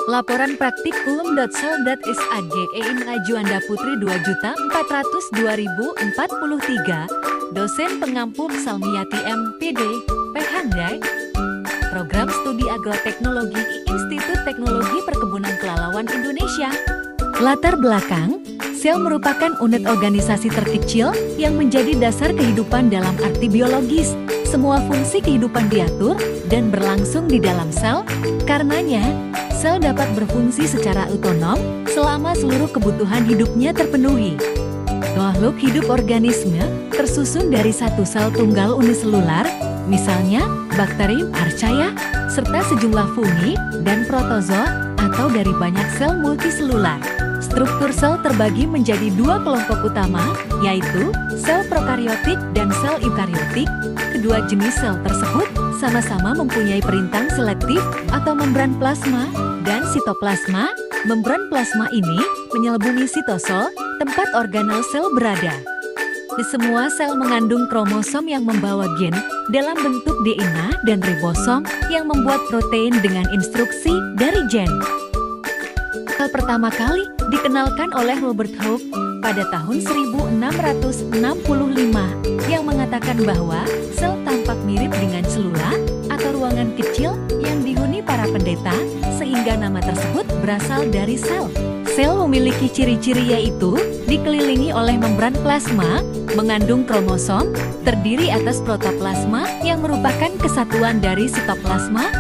Laporan praktikum.sel.sag EIN Ajuanda Putri 2.400.000.043, dosen pengampu Salmiati MPD, Phandai, Program Studi Agroteknologi Institut Teknologi Perkebunan Kelauan Indonesia. Latar belakang, sel merupakan unit organisasi terkecil yang menjadi dasar kehidupan dalam arti biologis. Semua fungsi kehidupan diatur dan berlangsung di dalam sel, karenanya, sel dapat berfungsi secara otonom selama seluruh kebutuhan hidupnya terpenuhi. Makhluk hidup organisme tersusun dari satu sel tunggal uniselular, misalnya bakteri, archaea, serta sejumlah fungi dan protozoa atau dari banyak sel multiselular. Struktur sel terbagi menjadi dua kelompok utama, yaitu sel prokariotik dan sel eukariotik. Kedua jenis sel tersebut sama-sama mempunyai perintang selektif atau membran plasma dan sitoplasma. Membran plasma ini menyelubungi sitosol, tempat organel sel berada. Di semua sel mengandung kromosom yang membawa gen dalam bentuk DNA dan ribosom yang membuat protein dengan instruksi dari gen. Sel pertama kali dikenalkan oleh Robert Hooke pada tahun 1665 yang mengatakan bahwa sel tampak mirip dengan selula atau ruangan kecil yang dihuni para pendeta, sehingga nama tersebut berasal dari sel. Sel memiliki ciri-ciri yaitu dikelilingi oleh membran plasma, mengandung kromosom, terdiri atas protoplasma yang merupakan kesatuan dari sitoplasma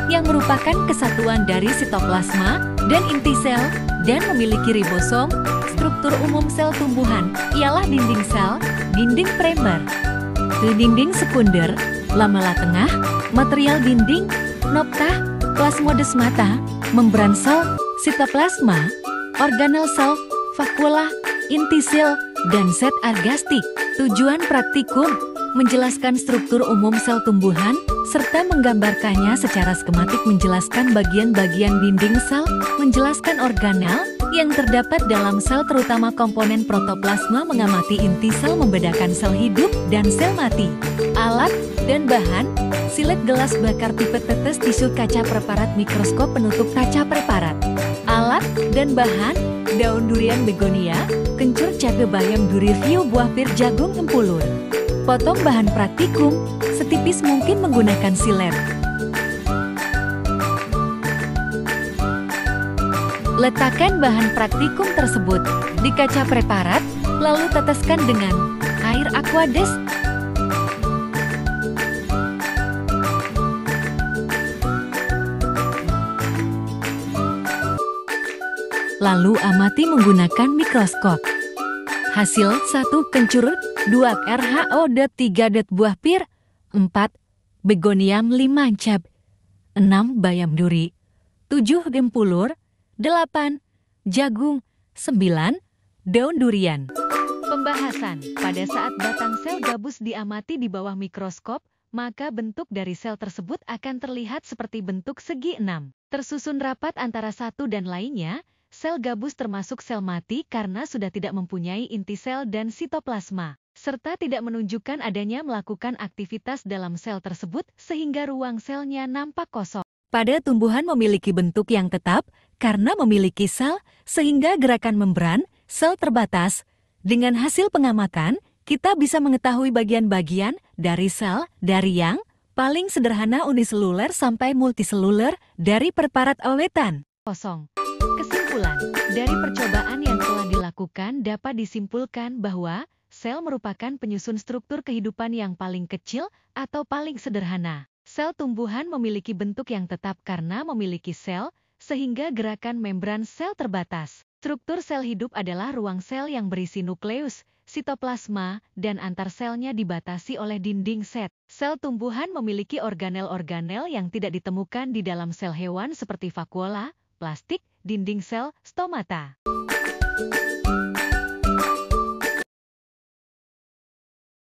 dan inti sel, dan memiliki ribosom. Struktur umum sel tumbuhan ialah dinding sel, dinding primer, dinding sekunder, lamela tengah, material dinding, noptah, plasmodesmata, membran sel, sitoplasma, organel sel, vakuola, inti sel, dan zat agastik. Tujuan praktikum menjelaskan struktur umum sel tumbuhan serta menggambarkannya secara skematik, menjelaskan bagian-bagian dinding sel, menjelaskan organel yang terdapat dalam sel terutama komponen protoplasma, mengamati inti sel, membedakan sel hidup dan sel mati. Alat dan bahan: silet gelas bakar tipe tetes, tisu kaca preparat, mikroskop penutup kaca preparat. Alat dan bahan: daun durian begonia, kencur cabe bayam duri view, buah pir, jagung tempulur. Potong bahan praktikum setipis mungkin menggunakan silet. Letakkan bahan praktikum tersebut di kaca preparat, lalu teteskan dengan air aqueous. Lalu amati menggunakan mikroskop. Hasil: 1 kencur, 2 RHO, 3 buah pir, 4 begoniam, 5 cab, 6 bayam duri, 7 tempulur, 8 jagung, 9 daun durian. Pembahasan: pada saat batang sel gabus diamati di bawah mikroskop, maka bentuk dari sel tersebut akan terlihat seperti bentuk segi 6, tersusun rapat antara satu dan lainnya. Sel gabus termasuk sel mati karena sudah tidak mempunyai inti sel dan sitoplasma, serta tidak menunjukkan adanya melakukan aktivitas dalam sel tersebut sehingga ruang selnya nampak kosong. Pada tumbuhan memiliki bentuk yang tetap karena memiliki sel sehingga gerakan membran sel terbatas. Dengan hasil pengamatan, kita bisa mengetahui bagian-bagian dari sel dari yang paling sederhana uniseluler sampai multiseluler dari preparat awetan kosong. Kesimpulan, dari percobaan yang telah dilakukan dapat disimpulkan bahwa sel merupakan penyusun struktur kehidupan yang paling kecil atau paling sederhana. Sel tumbuhan memiliki bentuk yang tetap karena memiliki sel, sehingga gerakan membran sel terbatas. Struktur sel hidup adalah ruang sel yang berisi nukleus, sitoplasma, dan antar selnya dibatasi oleh dinding set. Sel tumbuhan memiliki organel-organel yang tidak ditemukan di dalam sel hewan seperti vakuola, plastik, dinding sel, stomata.